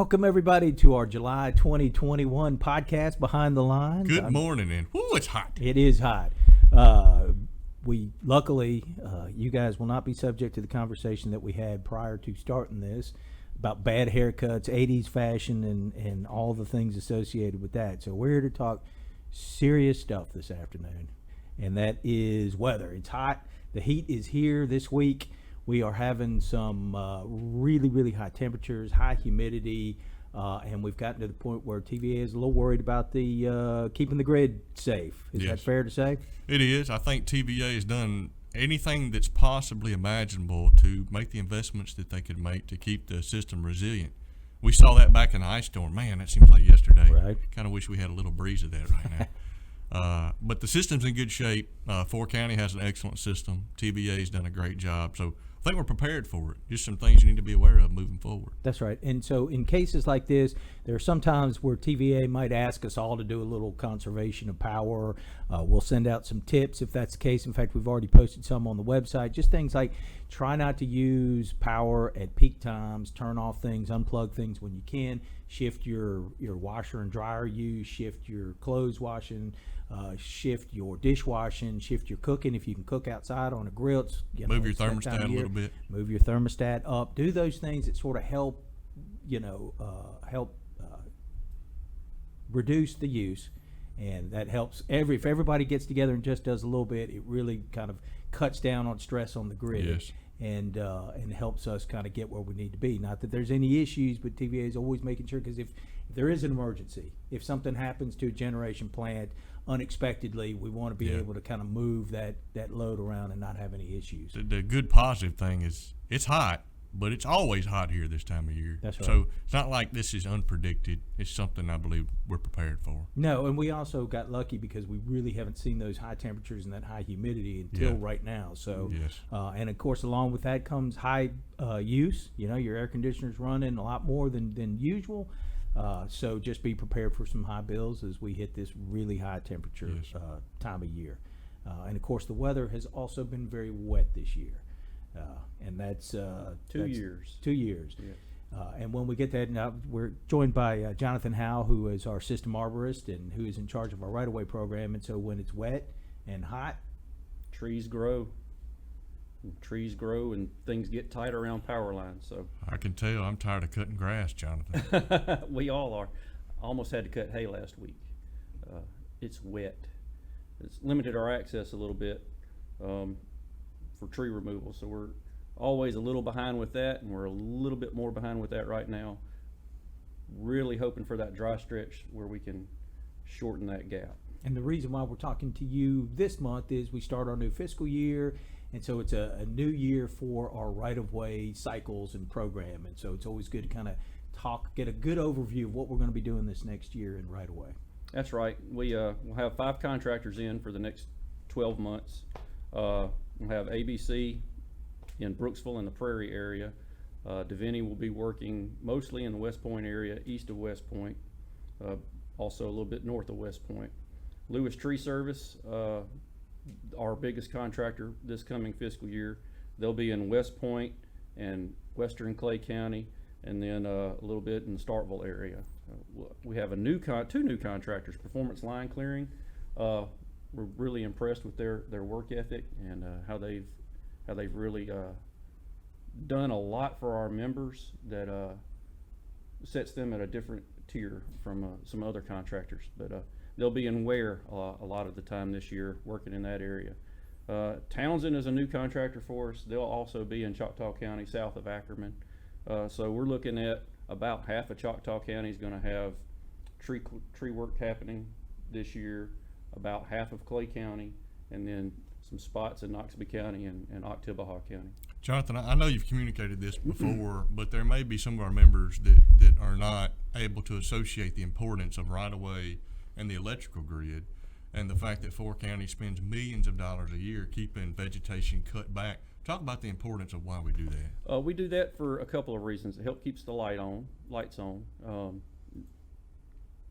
Welcome, everybody, to our July 2021 podcast, Behind the Lines. Good morning, and it's hot. It is hot. Luckily, you guys will not be subject to the conversation that we had prior to starting this about bad haircuts, 80s fashion, and all the things associated with that. So we're here to talk serious stuff this afternoon, and that is weather. It's hot. The heat is here this week. We are having some really, really high temperatures, high humidity, and we've gotten to the point where TVA is a little worried about the keeping the grid safe. Is that fair to say? It is. I think TVA has done anything that's possibly imaginable to make the investments that they could make to keep the system resilient. We saw that back in the ice storm. Man, that seems like yesterday. Right. Kind of wish we had a little breeze of that right now. But the system's in good shape. Fort County has an excellent system. TVA has done a great job. So I think we're prepared for it. Just some things you need to be aware of moving forward. That's right. And so in cases like this, there are some times where TVA might ask us all to do a little conservation of power. We'll send out some tips if that's the case. In fact, we've already posted some on the website. Just things like try not to use power at peak times, turn off things, unplug things when you can, shift your washer and dryer use, shift your clothes washing, shift your dishwashing, shift your cooking. If you can cook outside on a grill, move your thermostat a little bit. Move your thermostat up. Do those things that sort of help, reduce the use, and that helps. If everybody gets together and just does a little bit, it really kind of cuts down on stress on the grid. Yes. And helps us kind of get where we need to be. Not that there's any issues, but TVA is always making sure, because if there is an emergency, if something happens to a generation plant unexpectedly, we want to be able to kind of move that load around and not have any issues. The good positive thing is it's hot, but it's always hot here this time of year. That's right. So it's not like this is unpredicted. It's something I believe we're prepared for. No, and we also got lucky because we really haven't seen those high temperatures and that high humidity until right now. So, and of course, along with that comes high use. Your air conditioner's running a lot more than usual. So just be prepared for some high bills as we hit this really high temperature time of year. And of course, the weather has also been very wet this year. And that's 2 years. 2 years. Yeah. And when we get that, now we're joined by Jonathan Howell, who is our System Arborist and who is in charge of our right-of-way program. And so when it's wet and hot, trees grow. And things get tight around power lines. So I can tell I'm tired of cutting grass, Jonathan. We all are. I almost had to cut hay last week. It's wet. It's limited our access a little bit for tree removal. So we're always a little behind with that, and we're a little bit more behind with that right now. Really hoping for that dry stretch where we can shorten that gap. And the reason why we're talking to you this month is we start our new fiscal year, and so it's a new year for our right-of-way cycles and program. And so it's always good to kind of get a good overview of what we're going to be doing this next year in right-of-way. That's right. We'll have 5 contractors in for the next 12 months. We'll have ABC in Brooksville and the Prairie area. Deviney will be working mostly in the West Point area, east of West Point, also a little bit north of West Point. Lewis Tree Service, our biggest contractor this coming fiscal year, they'll be in West Point and western Clay County, and then a little bit in the Starkville area. We have two new contractors, Performance Line Clearing. We're really impressed with their work ethic and how they've really done a lot for our members that sets them at a different tier from some other contractors. But they'll be in Ware a lot of the time this year, working in that area. Townsend is a new contractor for us. They'll also be in Choctaw County, south of Ackerman. So we're looking at about half of Choctaw County is going to have tree work happening this year, about half of Clay County, and then some spots in Noxubee County and Oktibbeha County. Jonathan, I know you've communicated this before, but there may be some of our members that are not able to associate the importance of right-of-way and the electrical grid, and the fact that Fort County spends millions of dollars a year keeping vegetation cut back. Talk about the importance of why we do that. We do that for a couple of reasons. It helps keeps the lights on.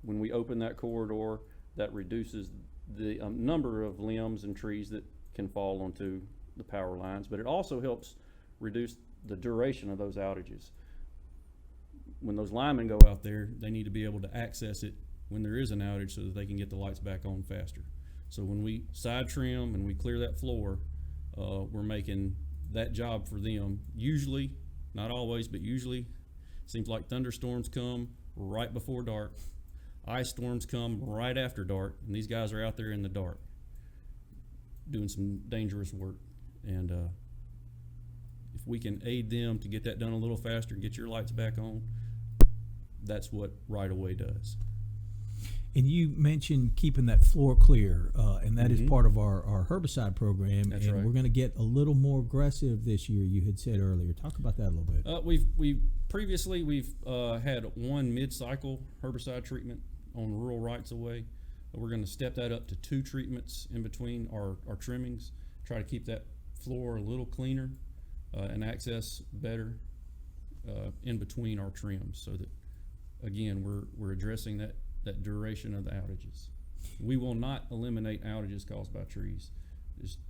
When we open that corridor, that reduces the number of limbs and trees that can fall onto the power lines, but it also helps reduce the duration of those outages. when those linemen go out there, they need to be able to access it when there is an outage so that they can get the lights back on faster. So when we side trim and we clear that floor, we're making that job for them. Usually, not always, but usually, seems like thunderstorms come right before dark. Ice storms come right after dark, and these guys are out there in the dark doing some dangerous work. And if we can aid them to get that done a little faster and get your lights back on, that's what right away does. And you mentioned keeping that floor clear, and that is part of our herbicide program. That's and right. we're going to get a little more aggressive this year, you had said earlier. Talk about that a little bit. We've previously had one mid-cycle herbicide treatment on rural rights of way. We're going to step that up to 2 treatments in between our trimmings, try to keep that floor a little cleaner and access better in between our trims, so that again we're addressing that duration of the outages. We will not eliminate outages caused by trees.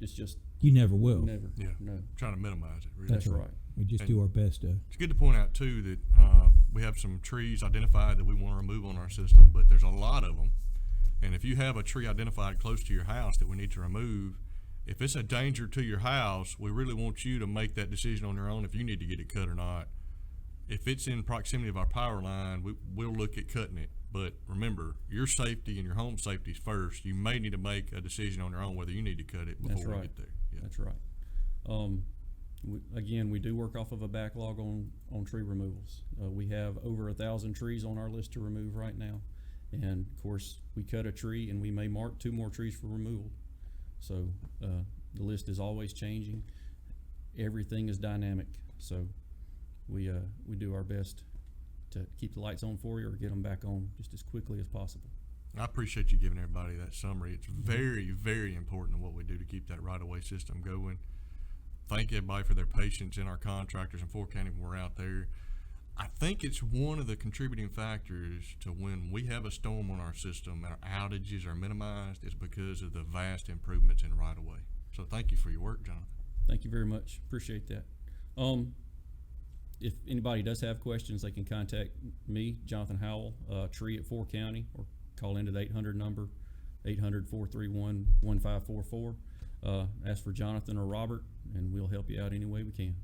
It's just You never will. never. Yeah. No. Trying to minimize it. Really. That's right. We just And- do our best to. It's good to point out too that we have some trees identified that we want to remove on our system, but there's a lot of them. And if you have a tree identified close to your house that we need to remove, if it's a danger to your house, we really want you to make that decision on your own if you need to get it cut or not. If it's in proximity of our power line, we'll look at cutting it. But remember, your safety and your home safety is first. You may need to make a decision on your own whether you need to cut it before That's we right. get there. Yeah. That's right. We do work off of a backlog on tree removals. We have over 1,000 trees on our list to remove right now. And of course, we cut a tree and we may mark 2 more trees for removal. So the list is always changing. Everything is dynamic. So we do our best to keep the lights on for you or get them back on just as quickly as possible. I appreciate you giving everybody that summary. It's very, very important what we do to keep that right-of-way system going. Thank everybody for their patience and our contractors in Fort County when we're out there. I think it's one of the contributing factors to when we have a storm on our system and our outages are minimized is because of the vast improvements in right-of-way. So thank you for your work, Jonathan. Thank you very much. Appreciate that. If anybody does have questions, they can contact me, Jonathan Howell, Tree at 4 County, or call into the 800 number, 800-431-1544. Ask for Jonathan or Robert, and we'll help you out any way we can.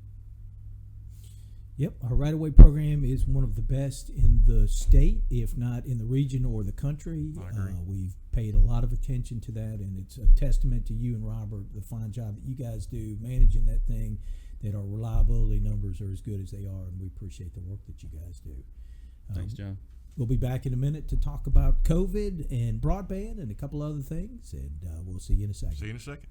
Yep, our right-of-way program is one of the best in the state, if not in the region or the country. I agree. We've paid a lot of attention to that, and it's a testament to you and Robert, the fine job that you guys do managing that thing, that our reliability numbers are as good as they are, and we appreciate the work that you guys do. Thanks, John. We'll be back in a minute to talk about COVID and broadband and a couple other things, and we'll see you in a second. See you in a second.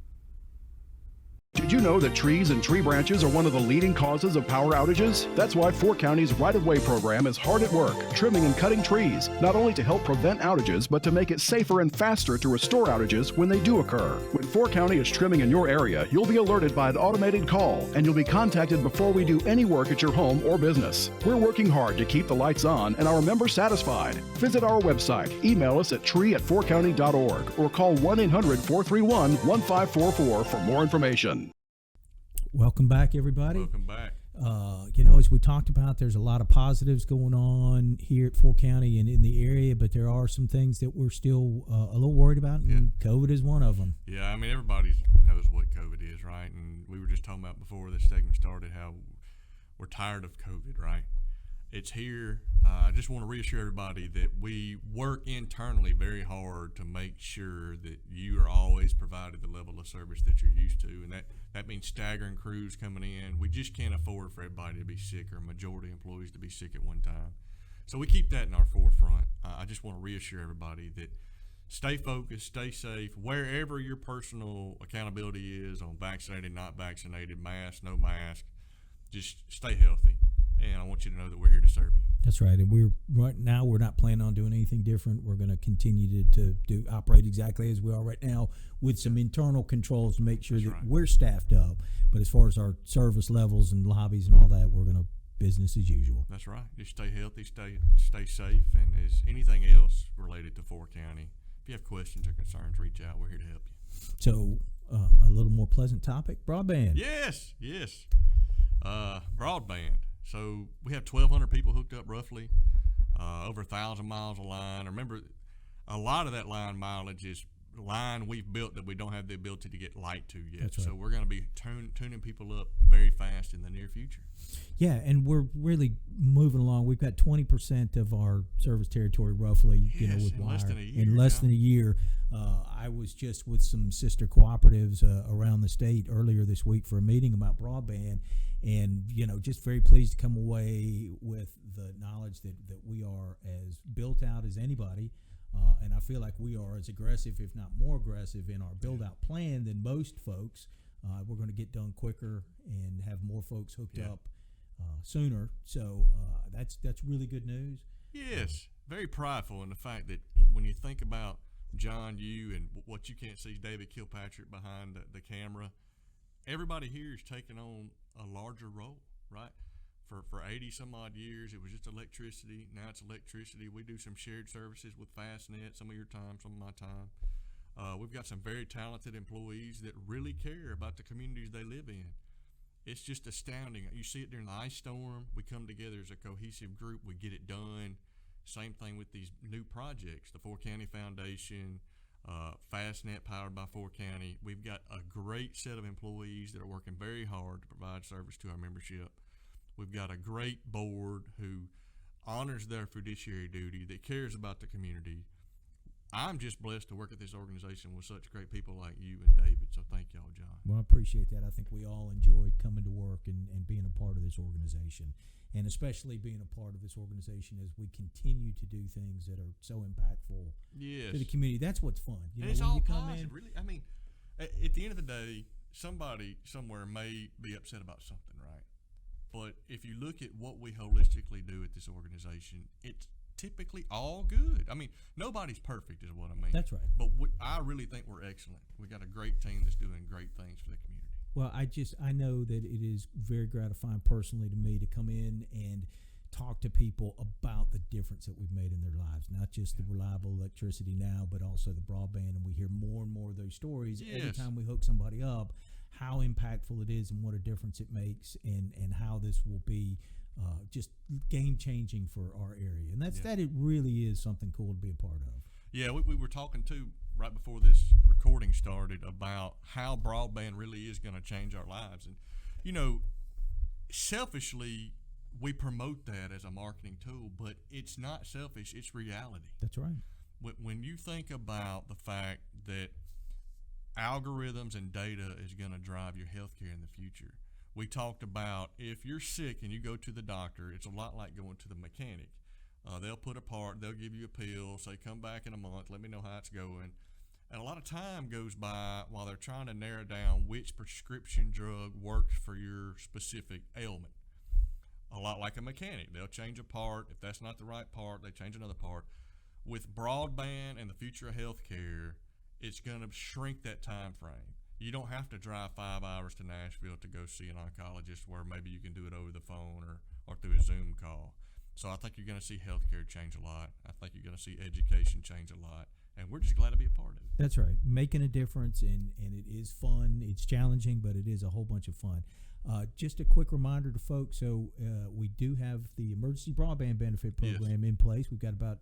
Did you know that trees and tree branches are one of the leading causes of power outages? That's why Fort County's right-of-way program is hard at work, trimming and cutting trees, not only to help prevent outages, but to make it safer and faster to restore outages when they do occur. When Fort County is trimming in your area, you'll be alerted by an automated call, and you'll be contacted before we do any work at your home or business. We're working hard to keep the lights on and our members satisfied. Visit our website, email us at tree@fortcounty.org, or call 1-800-431-1544 for more information. Welcome back, everybody. Welcome back. As we talked about, there's a lot of positives going on here at Fort County and in the area, but there are some things that we're still a little worried about, and COVID is one of them. Yeah, I mean, everybody knows what COVID is, right? And we were just talking about before this segment started how we're tired of COVID, right? It's here. I just want to reassure everybody that we work internally very hard to make sure that you are always provided the level of service that you're used to, and that means staggering crews coming in. We just can't afford for everybody to be sick, or majority of employees to be sick at one time. So we keep that in our forefront. I just want to reassure everybody that stay focused, stay safe, wherever your personal accountability is on vaccinated, not vaccinated, mask, no mask, just stay healthy. And I want you to know that we're here to serve you. That's right, and we're not planning on doing anything different. We're going to continue to operate exactly as we are right now, with some internal controls to make sure That's that right. we're staffed up. But as far as our service levels and lobbies and all that, we're going to business as usual. That's right. Just stay healthy, stay safe, and as anything else related to Fort County, if you have questions or concerns, reach out. We're here to help you. So a little more pleasant topic: broadband. Yes. Broadband. So we have 1,200 people hooked up roughly, over 1,000 miles of line. Remember, a lot of that line mileage is line we've built that we don't have the ability to get light to yet. That's right. So we're going to be tuning people up very fast in the near future. Yeah, and we're really moving along. We've got 20% of our service territory roughly, Yes, with in wire. less than a year, In less yeah. than a year. I was just with some sister cooperatives around the state earlier this week for a meeting about broadband, and just very pleased to come away with the knowledge that we are as built out as anybody. And I feel like we are as aggressive, if not more aggressive, in our build-out plan than most folks. We're going to get done quicker and have more folks hooked up sooner. So that's really good news. Yes, very prideful in the fact that when you think about John, you, and what you can't see is David Kilpatrick behind the camera. Everybody here is taking on a larger role, right? For 80 some odd years, it was just electricity. Now it's electricity. We do some shared services with FastNet, some of your time, some of my time. We've got some very talented employees that really care about the communities they live in. It's just astounding. You see it during the ice storm. We come together as a cohesive group. We get it done. Same thing with these new projects, the 4 County Foundation, FastNet powered by 4 County. We've got a great set of employees that are working very hard to provide service to our membership. We've got a great board who honors their fiduciary duty, that cares about the community. I'm just blessed to work at this organization with such great people like you and David, so thank y'all, John. Well, I appreciate that. I think we all enjoyed coming to work and being a part of this organization, and especially being a part of this organization as we continue to do things that are so impactful Yes. to the community. That's what's fun. And it's when all you come positive, in, really. I mean, at the end of the day, somebody somewhere may be upset about something, right? But if you look at what we holistically do at this organization, it's typically all good. I mean, nobody's perfect is what I mean. That's right. But I really think we're excellent. We got a great team that's doing great things for the community. Well, I know that it is very gratifying personally to me to come in and talk to people about the difference that we've made in their lives, not just the reliable electricity now, but also the broadband. And we hear more and more of those stories every Yes. time we hook somebody up, how impactful it is and what a difference it makes, and how this will be just game changing for our area. And that it really is something cool to be a part of. Yeah, we were talking too right before this recording started about how broadband really is going to change our lives. And, selfishly, we promote that as a marketing tool, but it's not selfish, it's reality. That's right. When you think about the fact that algorithms and data is going to drive your healthcare in the future, we talked about if you're sick and you go to the doctor, it's a lot like going to the mechanic. They'll put a part, they'll give you a pill, say come back in a month, let me know how it's going. And a lot of time goes by while they're trying to narrow down which prescription drug works for your specific ailment. A lot like a mechanic. They'll change a part. If that's not the right part, they change another part. With broadband and the future of healthcare, it's going to shrink that time frame. You don't have to drive 5 hours to Nashville to go see an oncologist, where maybe you can do it over the phone or through a Zoom call. So I think you're going to see healthcare change a lot. I think you're going to see education change a lot. And we're just glad to be a part of it. That's right. Making a difference, and it is fun. It's challenging, but it is a whole bunch of fun. Just a quick reminder to folks, so we do have the emergency broadband benefit program in place. We've got about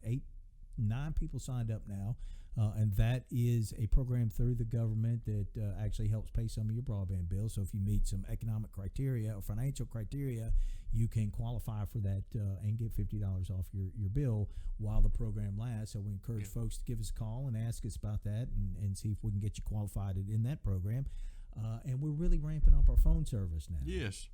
9 people signed up now, and that is a program through the government that actually helps pay some of your broadband bills. So if you meet some economic criteria or financial criteria, you can qualify for that and get $50 off your bill while the program lasts. So we encourage folks to give us a call and ask us about that, and see if we can get you qualified in that program. And we're really ramping up our phone service now. Yes.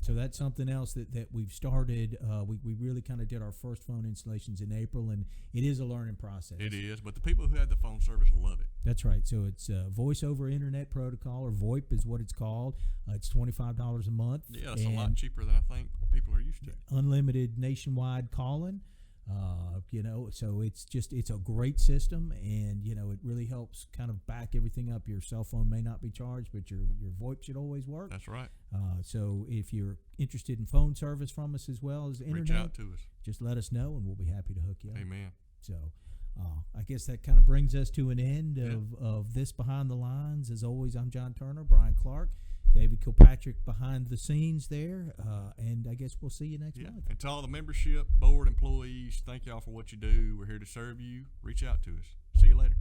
So that's something else that we've started. We really kind of did our first phone installations in April, and it is a learning process. It is, but the people who have the phone service love it. That's right. So it's Voice over Internet Protocol, or VoIP is what it's called. It's $25 a month. Yeah, that's a lot cheaper than I think people are used to. Unlimited nationwide calling. So it's a great system, and it really helps kind of back everything up. Your cell phone may not be charged, but your VoIP should always work. That's right. So if you're interested in phone service from us as well as internet, Reach out to us. just let us know, and we'll be happy to hook you up. Amen. So I guess that kind of brings us to an end of this Behind the Lines. As always, I'm John Turner, Brian Clark. David Kilpatrick behind the scenes there, and I guess we'll see you next Yeah, month. and to all the membership, board, employees, thank y'all for what you do. We're here to serve you. Reach out to us. See you later.